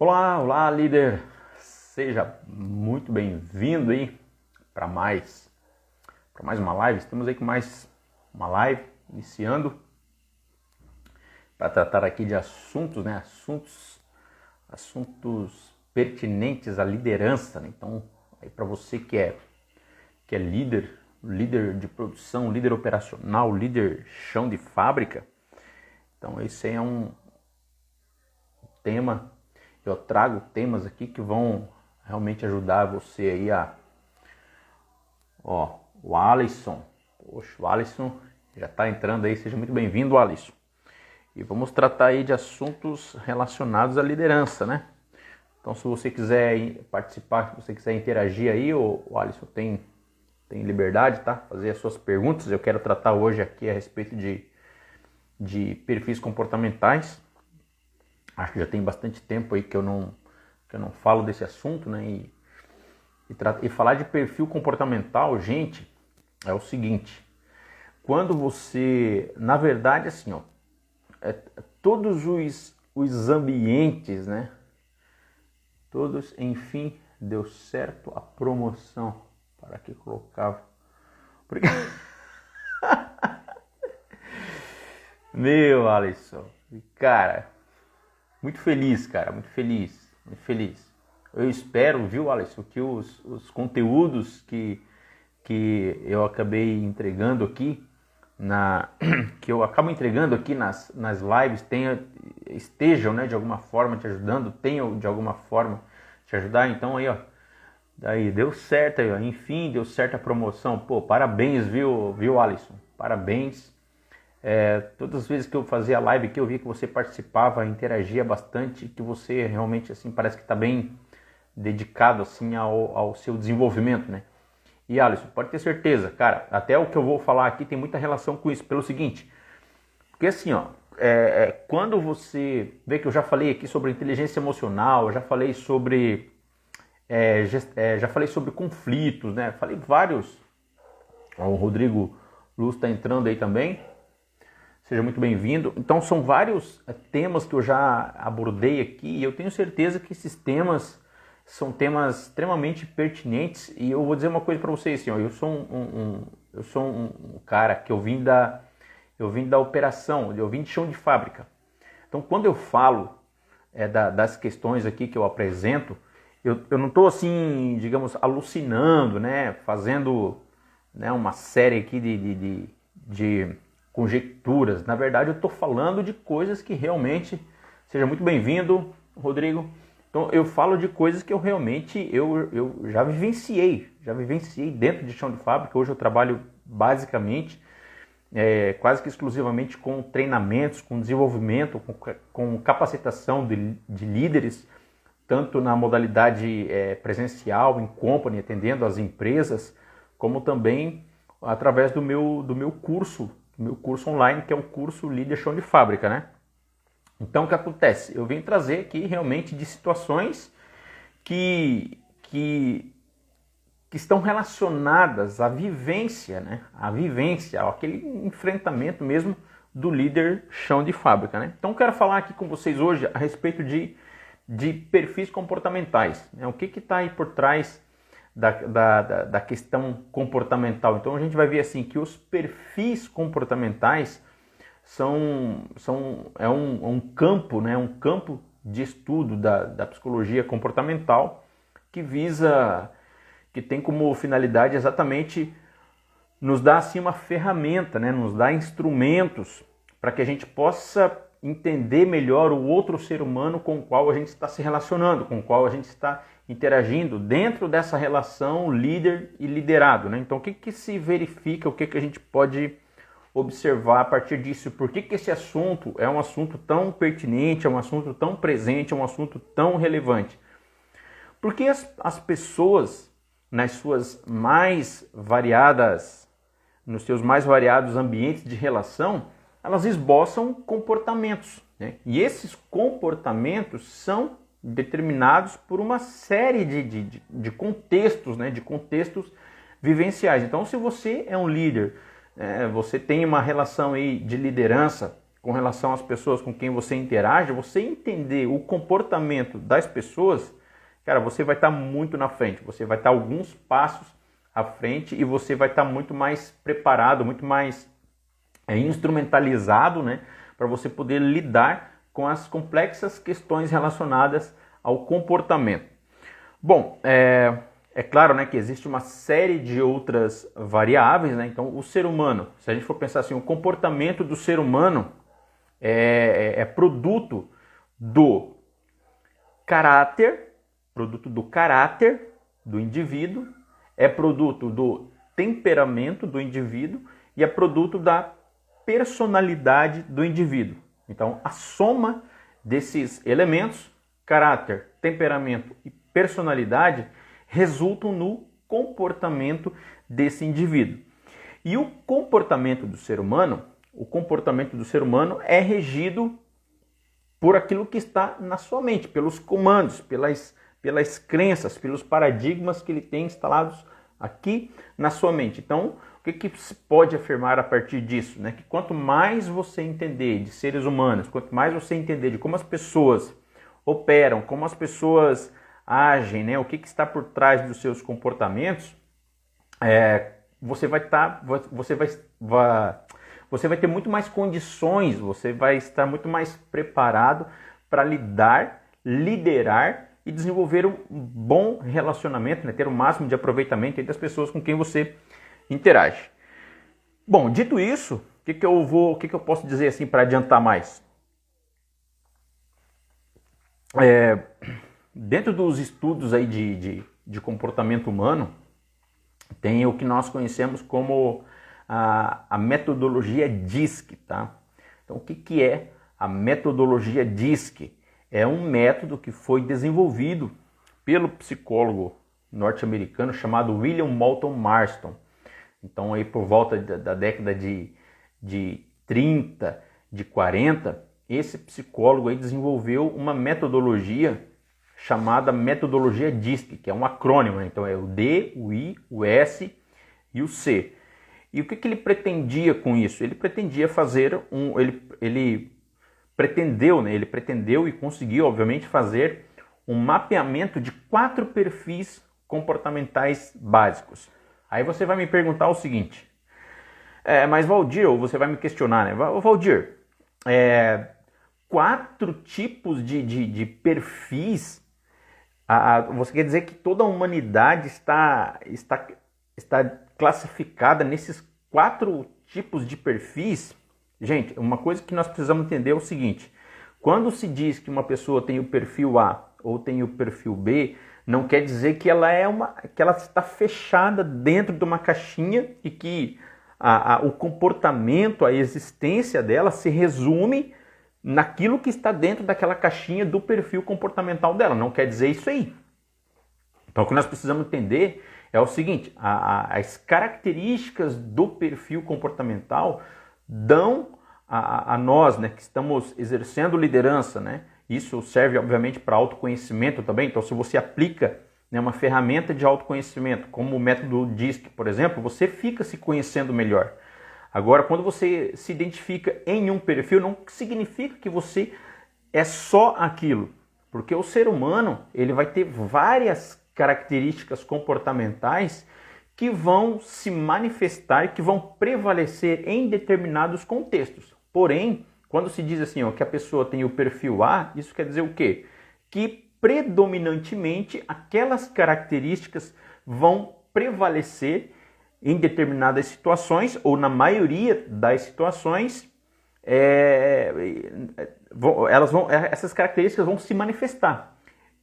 Olá, olá, líder! Seja muito bem-vindo aí para mais uma live. Estamos aí com mais uma live iniciando para tratar aqui de assuntos, né? Assuntos pertinentes à liderança, né? Então, aí para você que é líder de produção, líder operacional, líder chão de fábrica, então esse aí é um tema. Eu trago temas aqui que vão realmente ajudar você aí o Alisson. Poxa, o Alisson já está entrando aí, seja muito bem-vindo, Alisson. E vamos tratar aí de assuntos relacionados à liderança, né? Então, se você quiser participar, se você quiser interagir aí, o Alisson tem liberdade, tá? Fazer as suas perguntas. Eu quero tratar hoje aqui a respeito de perfis comportamentais. Acho que já tem bastante tempo aí que eu não falo desse assunto, né? E falar de perfil comportamental, gente, é o seguinte. Quando você, na verdade, assim, ó, todos os ambientes, né? Todos, enfim, deu certo a promoção. Para que colocava? Porque... Meu, Alisson, cara... Muito feliz, cara, muito feliz. Eu espero, viu, Alisson, que os conteúdos que eu acabei entregando aqui, que eu acabo entregando aqui nas lives, estejam, né, de alguma forma te ajudando, tenham de alguma forma te ajudar. Então aí, ó, daí deu certo aí, ó, enfim, deu certo a promoção. Pô, parabéns, viu, Alisson? Parabéns. Todas as vezes que eu fazia live aqui, eu via que você participava, interagia bastante, que você realmente assim parece que está bem dedicado assim ao seu desenvolvimento, né? E Alisson, pode ter certeza, cara, até o que eu vou falar aqui tem muita relação com isso, pelo seguinte, porque assim, ó, quando você vê que eu já falei aqui sobre inteligência emocional, eu já falei sobre conflitos, né? Falei vários. O Rodrigo Luz está entrando aí também. Seja muito bem-vindo. Então são vários temas que eu já abordei aqui e eu tenho certeza que esses temas são temas extremamente pertinentes. E eu vou dizer uma coisa para vocês, assim, ó, eu sou um cara que eu vim da operação, eu vim de chão de fábrica. Então quando eu falo das questões aqui que eu apresento, eu não estou assim, digamos, alucinando, né, fazendo, né, uma série aqui de conjecturas. Na verdade, eu estou falando de coisas que realmente... Seja muito bem-vindo, Rodrigo. Então, eu falo de coisas que eu realmente eu já vivenciei dentro de chão de fábrica. Hoje eu trabalho basicamente, quase que exclusivamente com treinamentos, com desenvolvimento, com capacitação de líderes, tanto na modalidade presencial, em company, atendendo as empresas, como também através do meu curso online, que é o curso Líder Chão de Fábrica, né? Então, o que acontece? Eu vim trazer aqui realmente de situações que estão relacionadas à vivência, né? Aquele enfrentamento mesmo do líder chão de fábrica, né? Então, eu quero falar aqui com vocês hoje a respeito de perfis comportamentais, né? O que está aí por trás da questão comportamental. Então a gente vai ver assim que os perfis comportamentais são um campo, né, um campo de estudo da psicologia comportamental que tem como finalidade exatamente nos dar assim uma ferramenta, né, nos dar instrumentos para que a gente possa entender melhor o outro ser humano com o qual a gente está se relacionando, com o qual a gente está interagindo dentro dessa relação líder e liderado, né? Então, o que se verifica, o que a gente pode observar a partir disso? Por que esse assunto é um assunto tão pertinente, é um assunto tão presente, é um assunto tão relevante? Porque as pessoas, nos seus mais variados ambientes de relação, elas esboçam comportamentos, né? E esses comportamentos são determinados por uma série de contextos, né? De contextos vivenciais. Então, se você é um líder, você tem uma relação aí de liderança com relação às pessoas com quem você interage, você entender o comportamento das pessoas, cara, você vai estar muito na frente, você vai estar alguns passos à frente e você vai estar muito mais preparado, muito mais instrumentalizado, né, para você poder lidar com as complexas questões relacionadas ao comportamento. Bom, é claro, né, que existe uma série de outras variáveis, né? Então o ser humano, se a gente for pensar assim, o comportamento do ser humano é produto do caráter do indivíduo, é produto do temperamento do indivíduo e é produto da personalidade do indivíduo. Então, a soma desses elementos, caráter, temperamento e personalidade, resultam no comportamento desse indivíduo. E o comportamento do ser humano é regido por aquilo que está na sua mente, pelos comandos, pelas crenças, pelos paradigmas que ele tem instalados aqui na sua mente. Então, o que se pode afirmar a partir disso? Né? Que quanto mais você entender de seres humanos, quanto mais você entender de como as pessoas operam, como as pessoas agem, né? O que está por trás dos seus comportamentos, você vai ter muito mais condições, você vai estar muito mais preparado para liderar e desenvolver um bom relacionamento, né? Ter o máximo de aproveitamento entre as pessoas com quem você interage. Bom, dito isso, o que eu posso dizer assim para adiantar mais? Dentro dos estudos aí de comportamento humano, tem o que nós conhecemos como a metodologia DISC, tá? Então, o que é a metodologia DISC? É um método que foi desenvolvido pelo psicólogo norte-americano chamado William Moulton Marston. Então, aí por volta da década de 30, de 40, esse psicólogo aí desenvolveu uma metodologia chamada metodologia DISC, que é um acrônimo, né? Então é o D, o I, o S e o C. E o que ele pretendia com isso? Ele pretendia fazer ele pretendeu e conseguiu, obviamente, fazer um mapeamento de 4 perfis comportamentais básicos. Aí você vai me perguntar o seguinte, mas Valdir, ou você vai me questionar, né? Valdir, 4 tipos de perfis, você quer dizer que toda a humanidade está classificada nesses 4 tipos de perfis? Gente, uma coisa que nós precisamos entender é o seguinte, quando se diz que uma pessoa tem o perfil A ou tem o perfil B, não quer dizer que ela está fechada dentro de uma caixinha e que o comportamento, a existência dela se resume naquilo que está dentro daquela caixinha do perfil comportamental dela. Não quer dizer isso aí. Então, o que nós precisamos entender é o seguinte, as características do perfil comportamental dão a nós, né, que estamos exercendo liderança, né? Isso serve, obviamente, para autoconhecimento também. Então, se você aplica, né, uma ferramenta de autoconhecimento, como o método DISC, por exemplo, você fica se conhecendo melhor. Agora, quando você se identifica em um perfil, não significa que você é só aquilo. Porque o ser humano, ele vai ter várias características comportamentais que vão se manifestar e que vão prevalecer em determinados contextos. Porém, quando se diz assim, que a pessoa tem o perfil A, isso quer dizer o quê? Que predominantemente aquelas características vão prevalecer em determinadas situações, ou na maioria das situações, essas características vão se manifestar.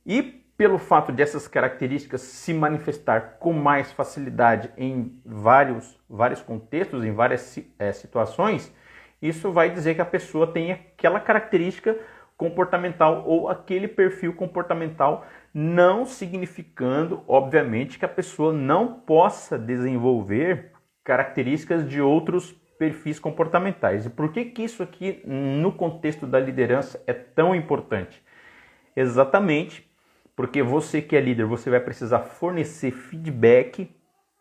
E pelo fato dessas características se manifestar com mais facilidade em vários contextos, em várias situações, isso vai dizer que a pessoa tem aquela característica comportamental ou aquele perfil comportamental, não significando, obviamente, que a pessoa não possa desenvolver características de outros perfis comportamentais. E por que isso aqui, no contexto da liderança, é tão importante? Exatamente porque você que é líder, você vai precisar fornecer feedback,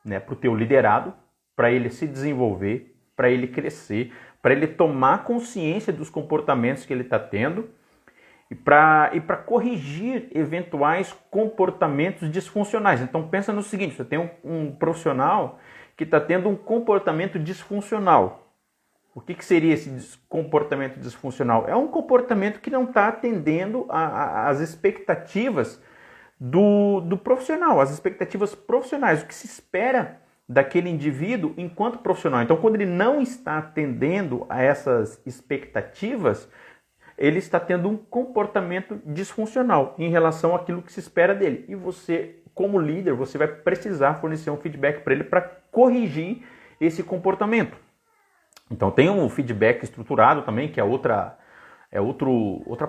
né, para o teu liderado, para ele se desenvolver, para ele crescer, para ele tomar consciência dos comportamentos que ele está tendo e para corrigir eventuais comportamentos disfuncionais. Então pensa no seguinte, você tem um profissional que está tendo um comportamento disfuncional. O que seria esse comportamento disfuncional? É um comportamento que não está atendendo às expectativas do profissional, as expectativas profissionais, o que se espera daquele indivíduo enquanto profissional. Então, quando ele não está atendendo a essas expectativas, ele está tendo um comportamento disfuncional em relação àquilo que se espera dele. E você, como líder, você vai precisar fornecer um feedback para ele para corrigir esse comportamento. Então, tem um feedback estruturado também, que é outra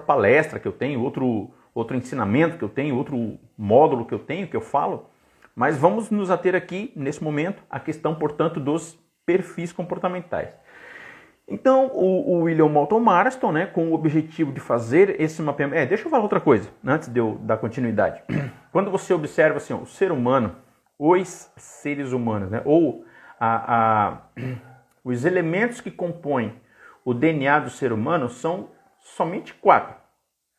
palestra que eu tenho, outro ensinamento que eu tenho, outro módulo que eu tenho, que eu falo. Mas vamos nos ater aqui, nesse momento, à questão, portanto, dos perfis comportamentais. Então, o William Moulton Marston, né, com o objetivo de fazer esse mapeamento... deixa eu falar outra coisa, antes de eu dar continuidade. Quando você observa assim, o ser humano, os seres humanos, né, ou os elementos que compõem o DNA do ser humano são somente 4.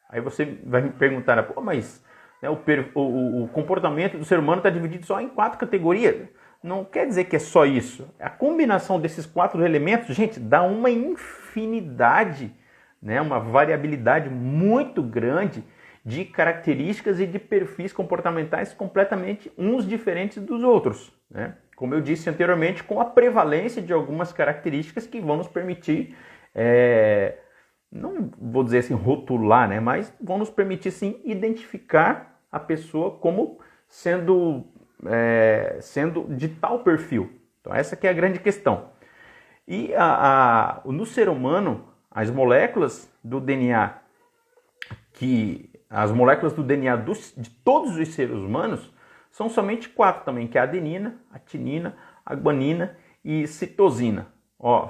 Aí você vai me perguntar, pô, mas né, o comportamento do ser humano está dividido só em 4 categorias. Não quer dizer que é só isso. A combinação desses 4 elementos, gente, dá uma infinidade, né, uma variabilidade muito grande de características e de perfis comportamentais completamente uns diferentes dos outros, né? Como eu disse anteriormente, com a prevalência de algumas características que vão nos permitir, não vou dizer assim rotular, né, mas vão nos permitir sim identificar a pessoa como sendo de tal perfil. Então essa que é a grande questão. E no ser humano, as moléculas do DNA de todos os seres humanos são somente 4 também, que é a adenina, a timina, a guanina e citosina. Não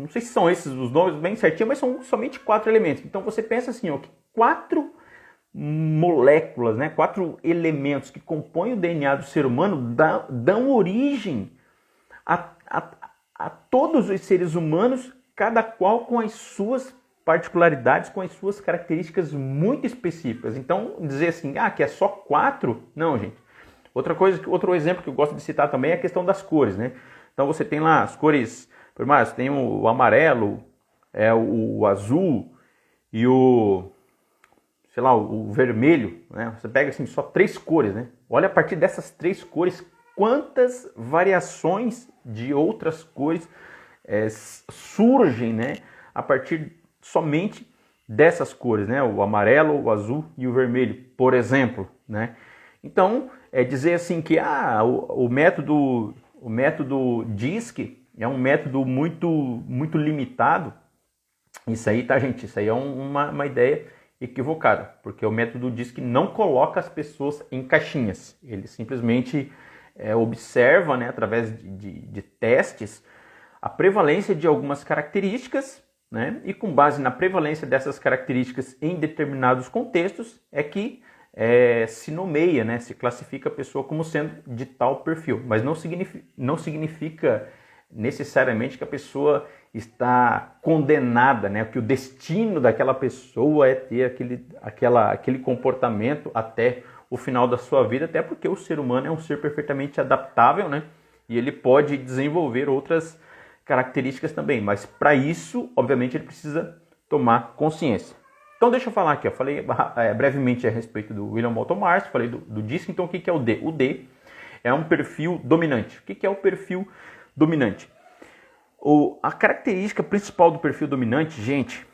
sei se são esses os nomes bem certinho, mas são somente 4 elementos. Então você pensa assim, que 4 moléculas, né, 4 elementos que compõem o DNA do ser humano dão origem a todos os seres humanos, cada qual com as suas particularidades, com as suas características muito específicas. Então, dizer assim, que é só 4? Não, gente. Outro exemplo que eu gosto de citar também é a questão das cores, né? Então você tem lá as cores, por mais, tem o amarelo, o azul e o vermelho, né? Você pega assim só 3 cores, né? Olha a partir dessas 3 cores quantas variações de outras cores surgem, né? A partir somente dessas cores, né? O amarelo, o azul e o vermelho, por exemplo, né? Então, dizer assim que o método DISC é um método muito limitado. Isso aí, tá, gente? Isso aí é uma ideia equivocada, porque o método DISC não coloca as pessoas em caixinhas. Ele simplesmente observa, né, através de testes, a prevalência de algumas características, né, e com base na prevalência dessas características em determinados contextos é que se nomeia, né, se classifica a pessoa como sendo de tal perfil, mas não significa necessariamente que a pessoa está condenada, né, que o destino daquela pessoa é ter aquele comportamento até o final da sua vida, até porque o ser humano é um ser perfeitamente adaptável, né, e ele pode desenvolver outras características também, mas para isso, obviamente, ele precisa tomar consciência. Então deixa eu falar aqui, eu falei brevemente a respeito do William Moulton Marston, falei do DISC. Então o que é o D? O D é um perfil dominante. O que é o perfil dominante? A característica principal do perfil dominante, gente,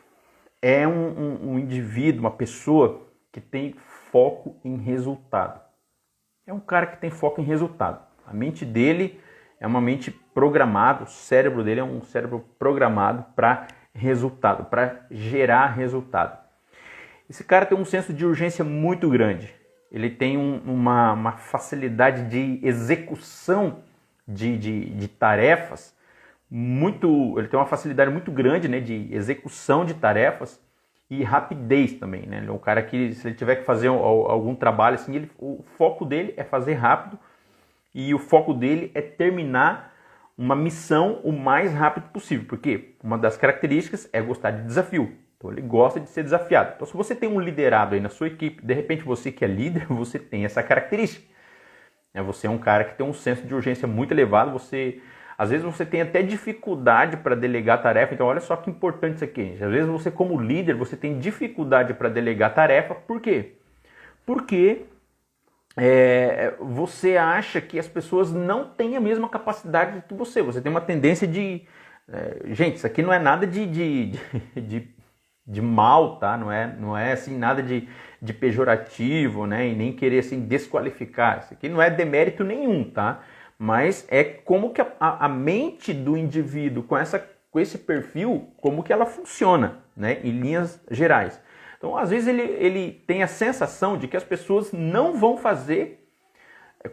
é um indivíduo, uma pessoa que tem foco em resultado. É um cara que tem foco em resultado. A mente dele é uma mente programada, o cérebro dele é um cérebro programado para resultado, para gerar resultado. Esse cara tem um senso de urgência muito grande. Ele tem uma facilidade de execução de tarefas ele tem uma facilidade muito grande, né, de execução de tarefas e rapidez também, né? Ele é um cara que, se ele tiver que fazer algum trabalho assim, o foco dele é fazer rápido e o foco dele é terminar uma missão o mais rápido possível, porque uma das características é gostar de desafio. Então ele gosta de ser desafiado. Então se você tem um liderado aí na sua equipe, de repente você que é líder, você tem essa característica. Você é um cara que tem um senso de urgência muito elevado, às vezes você tem até dificuldade para delegar tarefa, então olha só que importante isso aqui. Às vezes você como líder, você tem dificuldade para delegar tarefa, por quê? Porque você acha que as pessoas não têm a mesma capacidade que você. Você tem uma tendência de... gente, isso aqui não é nada de mal, tá? Não é assim nada de pejorativo, né? E nem querer assim desqualificar. Isso aqui não é demérito nenhum, tá? Mas é como que a mente do indivíduo com esse perfil, como que ela funciona, né? Em linhas gerais. Então, às vezes ele tem a sensação de que as pessoas não vão fazer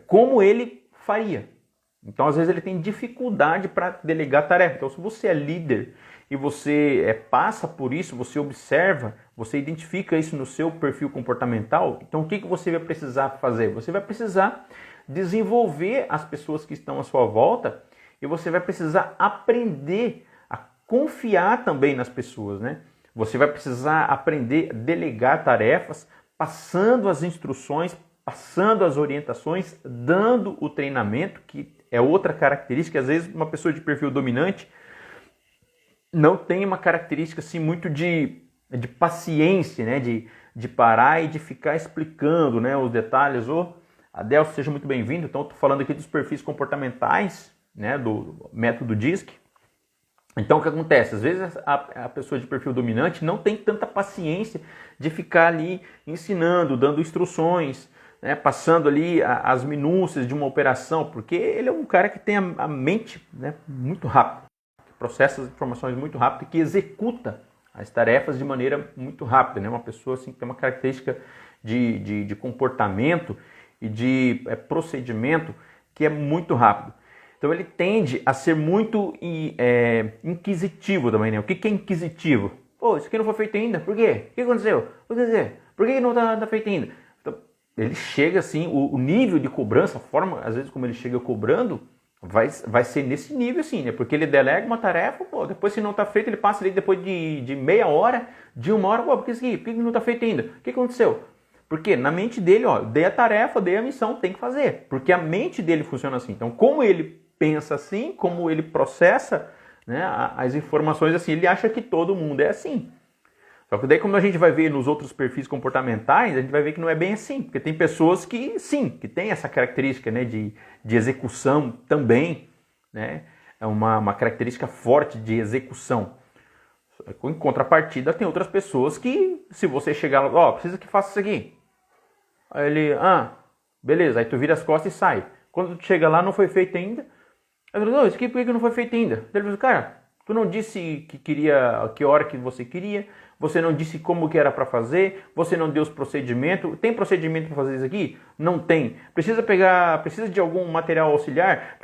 como ele faria. Então, às vezes ele tem dificuldade para delegar tarefa. Então, se você é líder e você passa por isso, você observa, você identifica isso no seu perfil comportamental, então o que você vai precisar fazer? Você vai precisar desenvolver as pessoas que estão à sua volta e você vai precisar aprender a confiar também nas pessoas, né? Você vai precisar aprender a delegar tarefas, passando as instruções, passando as orientações, dando o treinamento, que é outra característica. Às vezes uma pessoa de perfil dominante não tem uma característica assim muito de paciência, né? De parar e de ficar explicando, né, os detalhes. Adelson, seja muito bem-vindo. Então, estou falando aqui dos perfis comportamentais, né, do método DISC. Então, o que acontece? Às vezes a pessoa de perfil dominante não tem tanta paciência de ficar ali ensinando, dando instruções, né, passando ali as minúcias de uma operação, porque ele é um cara que tem a mente, né, muito rápida, que processa as informações muito rápido e que executa as tarefas de maneira muito rápida, né? Uma pessoa assim, que tem uma característica de comportamento e de procedimento que é muito rápido. Então ele tende a ser muito inquisitivo também, né? O que é inquisitivo? Pô, isso aqui não foi feito ainda, por quê? O que aconteceu? Por que não está feito ainda? Então, ele chega assim, o nível de cobrança, a forma, às vezes, como ele chega cobrando, vai ser nesse nível assim, né? Porque ele delega uma tarefa, pô, depois se não está feito, ele passa ali depois de meia hora, de uma hora, pô, por que não está feito ainda? O que aconteceu? Porque na mente dele, ó, dei a tarefa, dei a missão, tem que fazer. Porque a mente dele funciona assim. Então, como ele pensa assim, como ele processa, né, as informações assim, ele acha que todo mundo é assim. Só que daí, quando a gente vai ver nos outros perfis comportamentais, a gente vai ver que não é bem assim. Porque tem pessoas que, sim, que tem essa característica, né, de execução também, né? É uma característica forte de execução. Em contrapartida, tem outras pessoas que, se você chegar lá, ó, precisa que faça isso aqui. Aí ele, beleza, aí tu vira as costas e sai. Quando tu chega lá, não foi feito ainda. Aí ele falou, isso aqui por que não foi feito ainda? Ele falou, cara, tu não disse que hora que você queria, você não disse como que era para fazer, você não deu os procedimentos. Tem procedimento para fazer isso aqui? Não tem. Precisa de algum material auxiliar?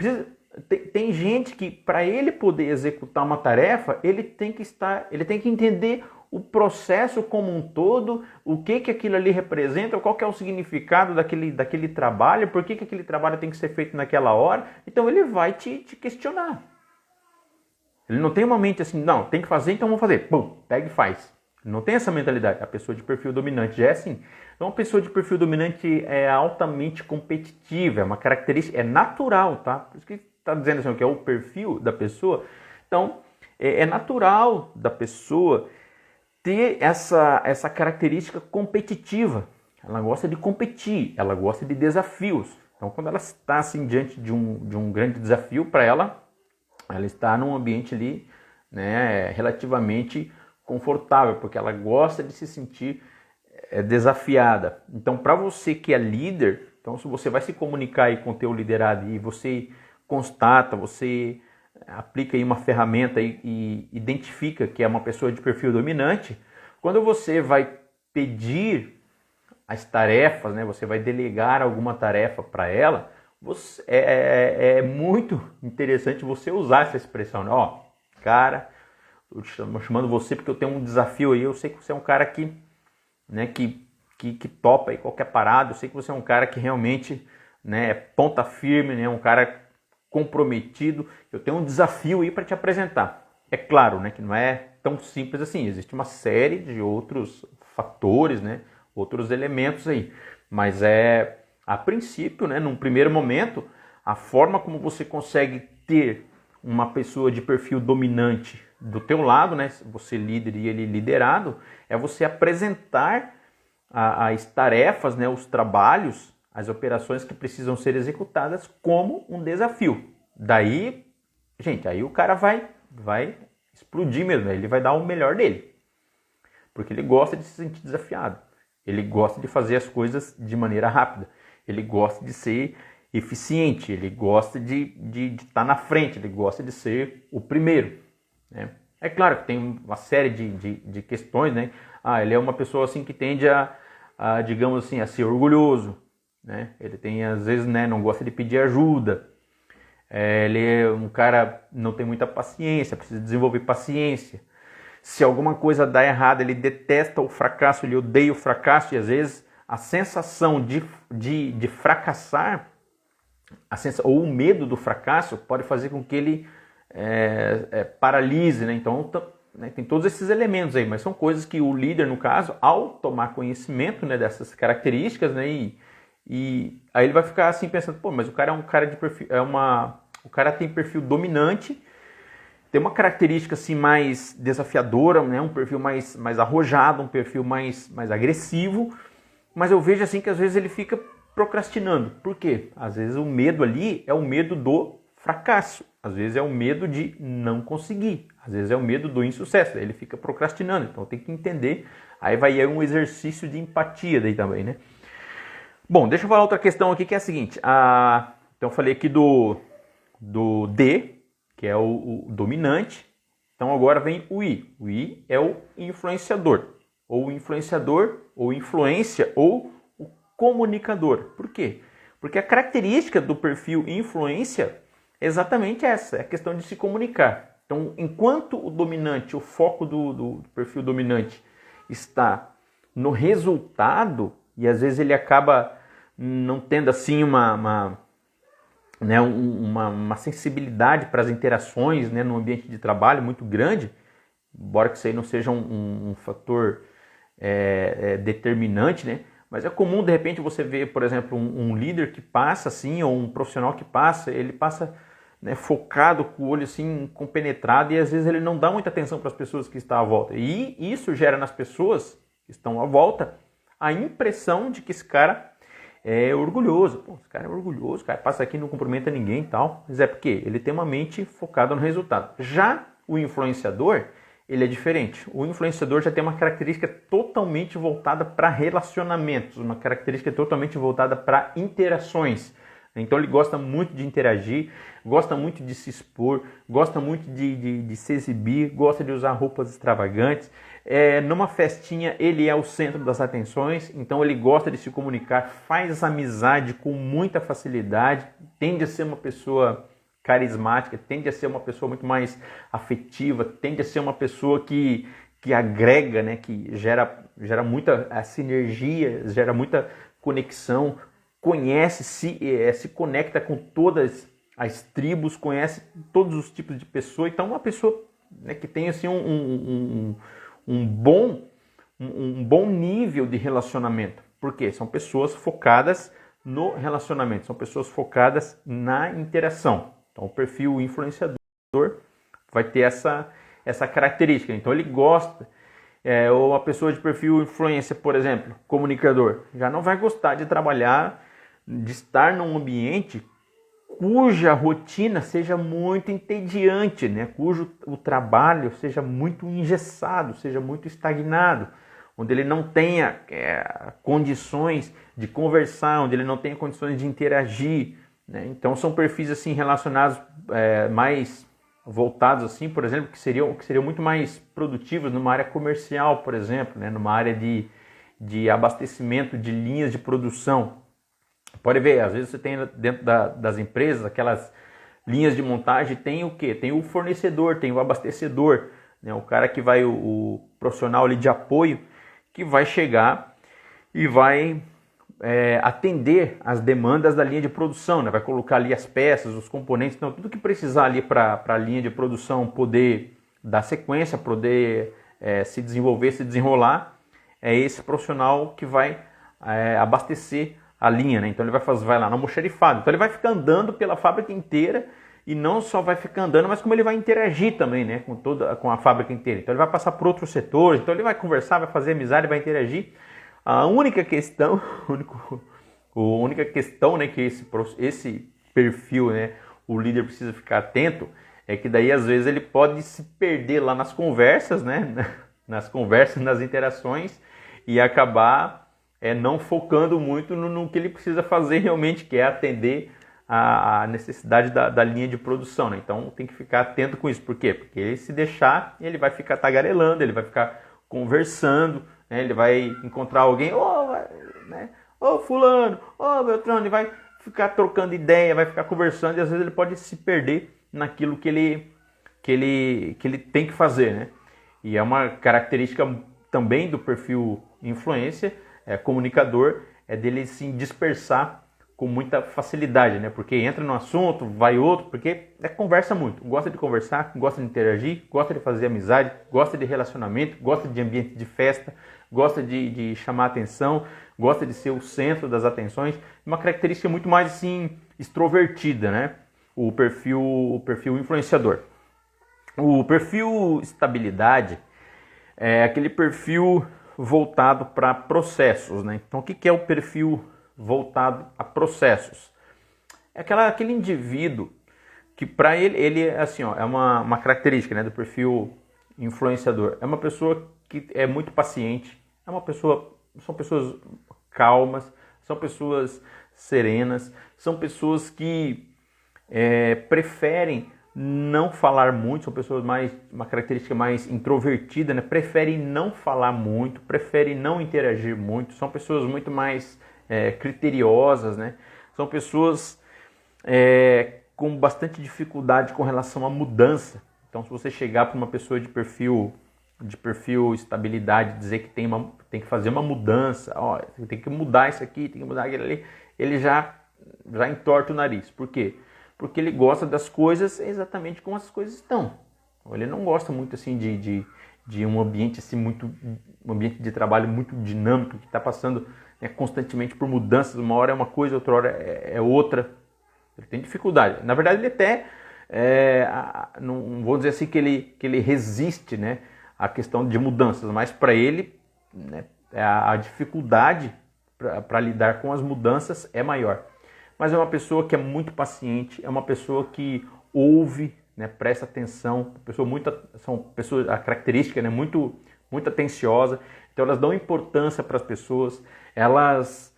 Tem gente que, para ele poder executar uma tarefa, ele tem que entender o processo como um todo, o que aquilo ali representa, qual que é o significado daquele trabalho, por que aquele trabalho tem que ser feito naquela hora. Então ele vai te questionar. Ele não tem uma mente assim, não, tem que fazer, então vamos fazer. Pum, pega e faz. Ele não tem essa mentalidade. A pessoa de perfil dominante já é assim. Então a pessoa de perfil dominante é altamente competitiva, é uma característica, é natural, tá? Por isso que está dizendo assim, que é o perfil da pessoa. Então, é natural da pessoa ter essa característica competitiva. Ela gosta de competir, ela gosta de desafios. Então, quando ela está assim, diante de um grande desafio para ela está num ambiente ali, né, relativamente confortável, porque ela gosta de se sentir desafiada. Então, para você que é líder, então se você vai se comunicar aí com o teu liderado e você constata, você aplica aí uma ferramenta e identifica que é uma pessoa de perfil dominante, quando você vai pedir as tarefas, né, você vai delegar alguma tarefa para ela, é muito interessante você usar essa expressão, né? Ó, cara, eu estou chamando você porque eu tenho um desafio aí, eu sei que você é um cara que, né, que topa aí qualquer parada, eu sei que você é um cara que realmente, né, é ponta firme, né, um cara comprometido, eu tenho um desafio aí para te apresentar. É claro, né, que não é tão simples assim, existe uma série de outros fatores, né, outros elementos aí, mas a princípio, né, num primeiro momento, a forma como você consegue ter uma pessoa de perfil dominante do teu lado, né, você líder e ele liderado, é você apresentar as tarefas, né, os trabalhos, as operações que precisam ser executadas como um desafio. Daí, gente, aí o cara vai explodir mesmo, ele vai dar o melhor dele. Porque ele gosta de se sentir desafiado. Ele gosta de fazer as coisas de maneira rápida. Ele gosta de ser eficiente. Ele gosta de estar na frente. Ele gosta de ser o primeiro, né? É claro que tem uma série de questões, né? Ele é uma pessoa assim que tende digamos assim, a ser orgulhoso, né? Ele tem, às vezes, né, não gosta de pedir ajuda. Ele é um cara que não tem muita paciência, precisa desenvolver paciência. Se alguma coisa dá errado, ele detesta o fracasso, ele odeia o fracasso, e às vezes a sensação de fracassar, ou o medo do fracasso, pode fazer com que ele paralise, né? Então, né, tem todos esses elementos aí, mas são coisas que o líder, no caso, ao tomar conhecimento, né, dessas características, né, e aí ele vai ficar assim pensando, pô, mas o cara é um cara de perfil, o cara tem perfil dominante, tem uma característica assim mais desafiadora, né, um perfil mais arrojado, um perfil mais agressivo, mas eu vejo assim que às vezes ele fica procrastinando. Por quê? Às vezes o medo ali é o medo do fracasso, às vezes é o medo de não conseguir, às vezes é o medo do insucesso, ele fica procrastinando, então tem que entender, aí vai um exercício de empatia daí também, né? Bom, deixa eu falar outra questão aqui que é a seguinte, então eu falei aqui do D, que é o dominante, então agora vem o I é o influenciador, ou influência, ou o comunicador. Por quê? Porque a característica do perfil influência é exatamente essa, é a questão de se comunicar. Então, enquanto o dominante, o foco do perfil dominante está no resultado, e às vezes ele acaba não tendo assim uma sensibilidade para as interações, né, no ambiente de trabalho muito grande, embora que isso aí não seja um fator determinante, né? Mas é comum, de repente, você ver, por exemplo, um líder que passa assim, ou um profissional que passa, ele passa, né, focado, com o olho assim, compenetrado, e às vezes ele não dá muita atenção para as pessoas que estão à volta. E isso gera nas pessoas que estão à volta a impressão de que esse cara é orgulhoso. Pô, esse cara é orgulhoso, o cara passa aqui e não cumprimenta ninguém e tal. Mas é porque ele tem uma mente focada no resultado. Já o influenciador, ele é diferente. O influenciador já tem uma característica totalmente voltada para relacionamentos, uma característica totalmente voltada para interações. Então ele gosta muito de interagir, gosta muito de se expor, gosta muito de se exibir, gosta de usar roupas extravagantes. Numa festinha ele é o centro das atenções, então ele gosta de se comunicar, faz amizade com muita facilidade, tende a ser uma pessoa carismática, tende a ser uma pessoa muito mais afetiva, tende a ser uma pessoa que agrega, né, que gera muita sinergia, gera muita conexão, conhece, se conecta com todas as tribos, conhece todos os tipos de pessoas. Então uma pessoa, né, que tem assim, um bom nível de relacionamento. Por quê? São pessoas focadas no relacionamento, são pessoas focadas na interação. Então o perfil influenciador vai ter essa característica. Então ele gosta, ou uma pessoa de perfil influência, por exemplo, comunicador, já não vai gostar de trabalhar, de estar num ambiente cuja rotina seja muito entediante, né? Cujo o trabalho seja muito engessado, seja muito estagnado, onde ele não tenha condições de conversar, onde ele não tenha condições de interagir, né? Então são perfis assim relacionados, mais voltados assim, por exemplo, que seriam muito mais produtivos numa área comercial, por exemplo, né? Numa área de abastecimento de linhas de produção. Pode ver, às vezes você tem dentro das empresas aquelas linhas de montagem, tem o quê? Tem o fornecedor, tem o abastecedor, né? O cara que vai, o profissional ali de apoio, que vai chegar e vai atender as demandas da linha de produção, né? Vai colocar ali as peças, os componentes, então tudo que precisar ali para a linha de produção poder dar sequência, poder se desenvolver, se desenrolar, é esse profissional que vai abastecer a linha, né? Então ele vai lá no almoxarifado, então ele vai ficar andando pela fábrica inteira e não só vai ficar andando, mas como ele vai interagir também, né, com a fábrica inteira. Então ele vai passar por outros setores, então ele vai conversar, vai fazer amizade, vai interagir. A única questão, única questão, né, que esse perfil, né, o líder precisa ficar atento, é que daí às vezes ele pode se perder lá nas conversas, né, nas conversas, nas interações e acabar não focando muito no que ele precisa fazer realmente, que é atender a necessidade da linha de produção, né? Então tem que ficar atento com isso. Por quê? Porque ele se deixar, ele vai ficar tagarelando, ele vai ficar conversando, né? Ele vai encontrar alguém, né? Fulano, Beltrano, ele vai ficar trocando ideia, vai ficar conversando e às vezes ele pode se perder naquilo que ele tem que fazer, né? E é uma característica também do perfil influencer, comunicador, é dele se dispersar com muita facilidade, né? Porque entra no assunto, vai outro, porque conversa muito, gosta de conversar, gosta de interagir, gosta de fazer amizade, gosta de relacionamento, gosta de ambiente de festa, gosta de chamar atenção, gosta de ser o centro das atenções, uma característica muito mais assim extrovertida, né? O perfil influenciador. O perfil estabilidade é aquele perfil voltado para processos, né? Então o que é o perfil voltado a processos? É aquele indivíduo que para ele assim, é uma característica, né, do perfil influenciador. É uma pessoa que é muito paciente, são pessoas calmas, são pessoas serenas, são pessoas que preferem não falar muito, são pessoas uma característica mais introvertida, né? Preferem não falar muito, preferem não interagir muito, são pessoas muito mais criteriosas, né? São pessoas com bastante dificuldade com relação à mudança. Então, se você chegar para uma pessoa de perfil estabilidade, dizer que tem que fazer uma mudança, tem que mudar isso aqui, tem que mudar aquilo ali, ele já entorta o nariz. Por quê? Porque ele gosta das coisas exatamente como as coisas estão. Ele não gosta muito assim de um ambiente assim um ambiente de trabalho muito dinâmico, que está passando constantemente por mudanças. Uma hora é uma coisa, outra hora é outra. Ele tem dificuldade. Na verdade, ele até não vou dizer assim que ele resiste, né, à questão de mudanças, mas para ele, né, a dificuldade para lidar com as mudanças é maior. Mas é uma pessoa que é muito paciente, é uma pessoa que ouve, né, presta atenção, são pessoas, a característica, né, muito atenciosa, então elas dão importância para as pessoas, elas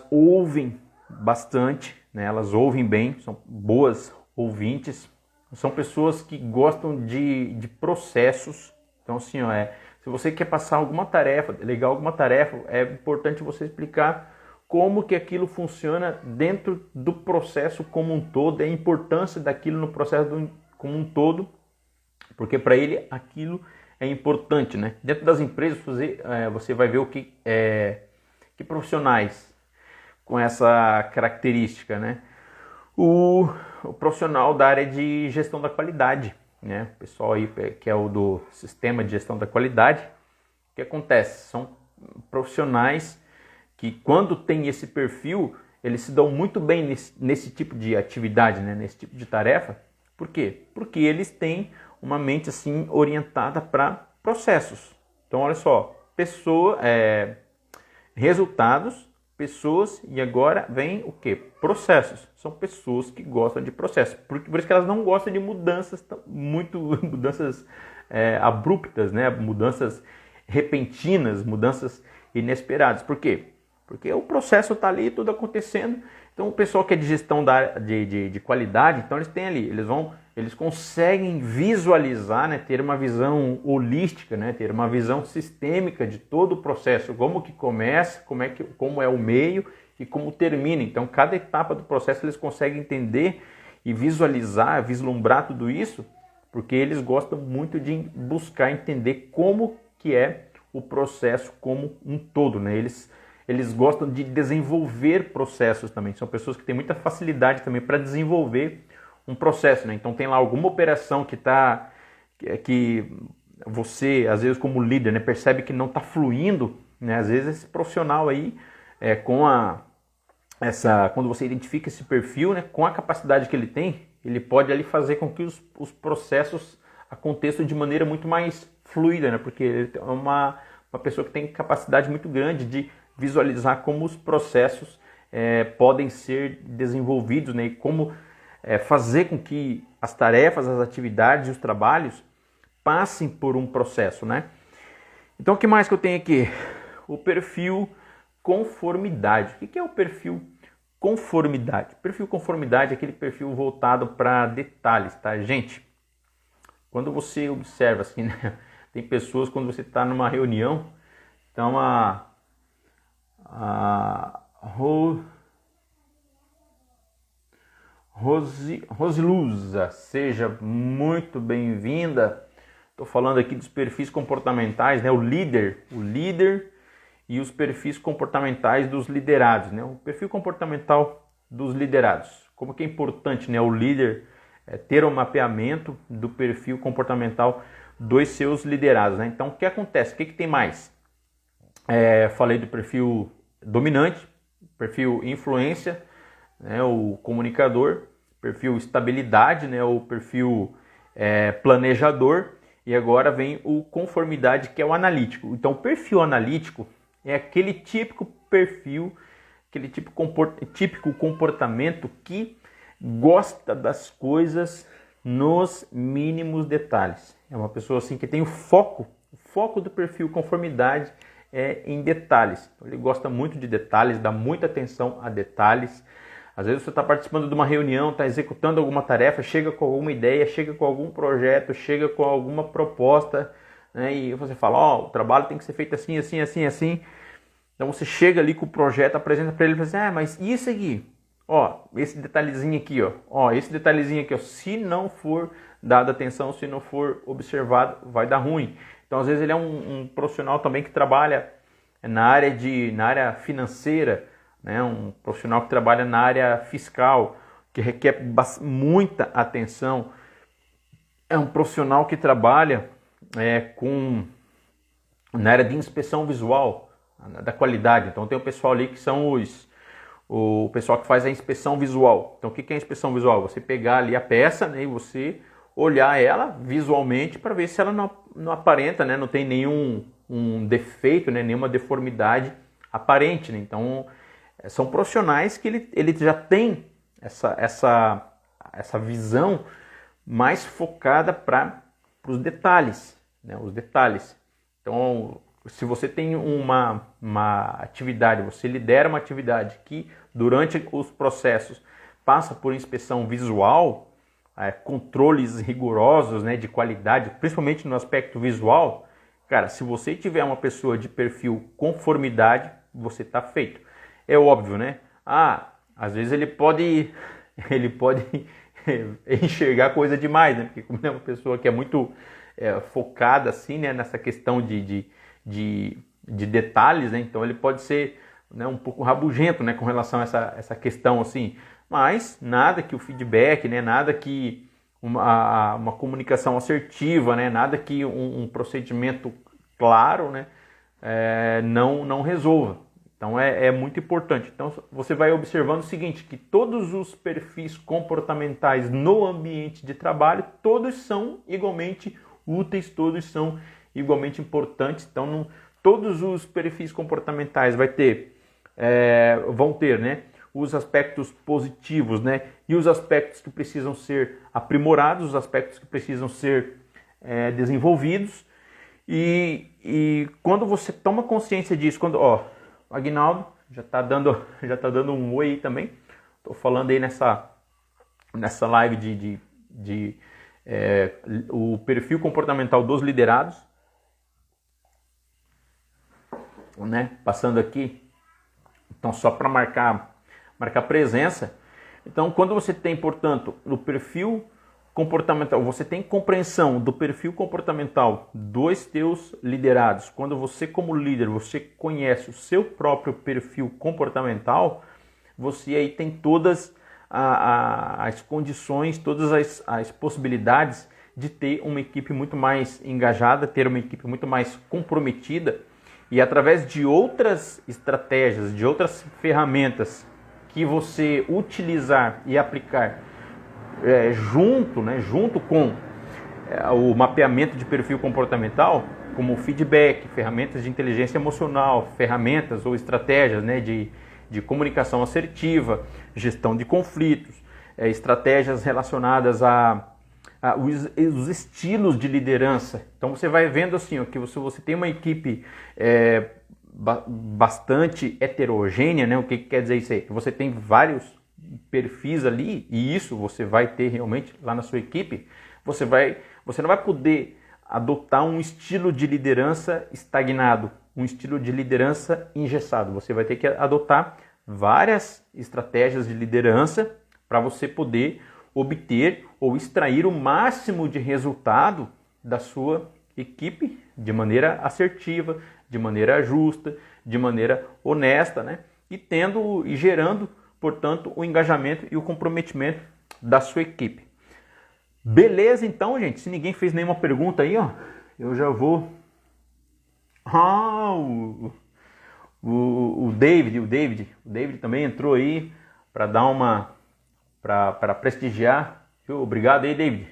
ouvem bastante, né, elas ouvem bem, são boas ouvintes, são pessoas que gostam de processos. Então assim, se você quer passar alguma tarefa, delegar alguma tarefa, é importante você explicar como que aquilo funciona dentro do processo como um todo, a importância daquilo no processo como um todo, porque para ele aquilo é importante, né? Dentro das empresas você vai ver que profissionais com essa característica, né? O profissional da área de gestão da qualidade, né? O pessoal aí que é o do sistema de gestão da qualidade, o que acontece? São profissionais que quando tem esse perfil, eles se dão muito bem nesse tipo de atividade, né? Nesse tipo de tarefa. Por quê? Porque eles têm uma mente assim orientada para processos. Então, olha só, resultados, pessoas, e agora vem o quê? Processos. São pessoas que gostam de processos. Por isso que elas não gostam de mudanças mudanças abruptas, né? Mudanças repentinas, mudanças inesperadas. Por quê? Porque o processo está ali, tudo acontecendo. Então o pessoal que é de gestão de qualidade, então eles têm ali, eles conseguem visualizar, né, ter uma visão holística, né, ter uma visão sistêmica de todo o processo, como que começa, como é o meio e como termina. Então cada etapa do processo eles conseguem entender e visualizar, vislumbrar tudo isso, porque eles gostam muito de buscar entender como que é o processo como um todo, né? Eles eles gostam de desenvolver processos também. São pessoas que têm muita facilidade também para desenvolver um processo, né? Então tem lá alguma operação que você, às vezes como líder, né, percebe que não está fluindo, né? Às vezes esse profissional aí, quando você identifica esse perfil, né, com a capacidade que ele tem, ele pode ali fazer com que os processos aconteçam de maneira muito mais fluida, né? Porque ele é uma pessoa que tem capacidade muito grande de visualizar como os processos podem ser desenvolvidos, né? E como fazer com que as tarefas, as atividades e os trabalhos passem por um processo, né? Então, o que mais que eu tenho aqui? O perfil conformidade. O que é o perfil conformidade? O perfil conformidade é aquele perfil voltado para detalhes, tá, gente? Quando você observa assim, né? Tem pessoas, quando você está numa reunião, então Rosiluza, seja muito bem-vinda. Estou falando aqui dos perfis comportamentais, né? O líder e os perfis comportamentais dos liderados, né? O perfil comportamental dos liderados. Como que é importante, né? O líder ter um mapeamento do perfil comportamental dos seus liderados, né? Então, o que acontece? O que tem mais? Falei do perfil dominante, perfil influência, né? O comunicador, perfil estabilidade, né? O perfil planejador, e agora vem o conformidade, que é o analítico. Então, o perfil analítico é aquele típico perfil, aquele típico comportamento que gosta das coisas nos mínimos detalhes. É uma pessoa assim que tem o foco do perfil conformidade em detalhes. Então, ele gosta muito de detalhes, dá muita atenção a detalhes. Às vezes você está participando de uma reunião, está executando alguma tarefa, chega com alguma ideia, chega com algum projeto, chega com alguma proposta, né, e você fala, o trabalho tem que ser feito assim, assim, assim, assim. Então você chega ali com o projeto, apresenta para ele e fala assim, mas e isso aqui? Esse detalhezinho aqui, esse detalhezinho aqui, se não for dada atenção, se não for observado, vai dar ruim. Então às vezes ele é um profissional também que trabalha na área financeira, né? Um profissional que trabalha na área fiscal, que requer muita atenção. É um profissional que trabalha na área de inspeção visual, da qualidade. Então tem o pessoal ali que são o pessoal que faz a inspeção visual. Então o que é a inspeção visual? Você pegar ali a peça, né, e você olhar ela visualmente para ver se ela não aparenta, né, não tem nenhum defeito, né, nenhuma deformidade aparente, né? Então são profissionais que ele já tem essa visão mais focada para os detalhes, né, os detalhes. Então, se você tem uma atividade, você lidera uma atividade que durante os processos passa por inspeção visual, controles rigorosos, né, de qualidade, principalmente no aspecto visual, cara, se você tiver uma pessoa de perfil conformidade, você está feito. É óbvio, né? Às vezes ele pode enxergar coisa demais, né? Porque como é uma pessoa que é muito focada assim, né, nessa questão de detalhes, né? Então ele pode ser, né, um pouco rabugento, né, com relação a essa questão assim. Mas nada que o feedback, né, nada que uma comunicação assertiva, né, nada que um procedimento claro, né, não resolva. Então é muito importante. Então você vai observando o seguinte, que todos os perfis comportamentais no ambiente de trabalho, todos são igualmente úteis, todos são igualmente importantes. Então todos os perfis comportamentais vão ter, né, os aspectos positivos, né, e os aspectos que precisam ser aprimorados, os aspectos que precisam ser desenvolvidos. E quando você toma consciência disso, o Aguinaldo já está dando um oi aí também. Estou falando aí nessa live o perfil comportamental dos liderados, né? Passando aqui, então só para marcar presença. Então, quando você tem, portanto, o perfil comportamental, você tem compreensão do perfil comportamental dos teus liderados, quando você como líder, você conhece o seu próprio perfil comportamental, você aí tem todas as condições, todas as possibilidades de ter uma equipe muito mais engajada, ter uma equipe muito mais comprometida e através de outras estratégias, de outras ferramentas que você utilizar e aplicar junto com o mapeamento de perfil comportamental, como feedback, ferramentas de inteligência emocional, ferramentas ou estratégias de comunicação assertiva, gestão de conflitos, estratégias relacionadas os estilos de liderança. Então você vai vendo assim, que você tem uma equipe bastante heterogênea, né? O que quer dizer isso aí? Que você tem vários perfis ali, e isso você vai ter realmente lá na sua equipe, você não vai poder adotar um estilo de liderança estagnado, um estilo de liderança engessado. Você vai ter que adotar várias estratégias de liderança para você poder obter ou extrair o máximo de resultado da sua equipe de maneira assertiva, de maneira justa, de maneira honesta, né? E gerando, portanto, o engajamento e o comprometimento da sua equipe. Beleza, então, gente? Se ninguém fez nenhuma pergunta aí, eu já vou... O David também entrou aí para dar para prestigiar. Obrigado aí, David.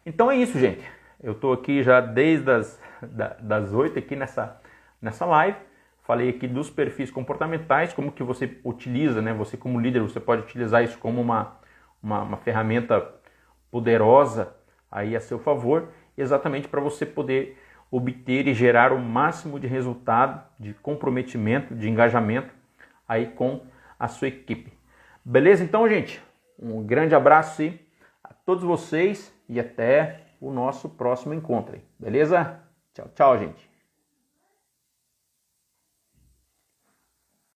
Então é isso, gente. Eu estou aqui já desde das 8 aqui nessa live. Falei aqui dos perfis comportamentais, como que você utiliza, né? Você como líder, você pode utilizar isso como uma ferramenta poderosa aí a seu favor, exatamente para você poder obter e gerar o máximo de resultado, de comprometimento, de engajamento aí com a sua equipe. Beleza? Então, gente, um grande abraço aí a todos vocês e até o nosso próximo encontro. Beleza? Tchau, tchau, gente.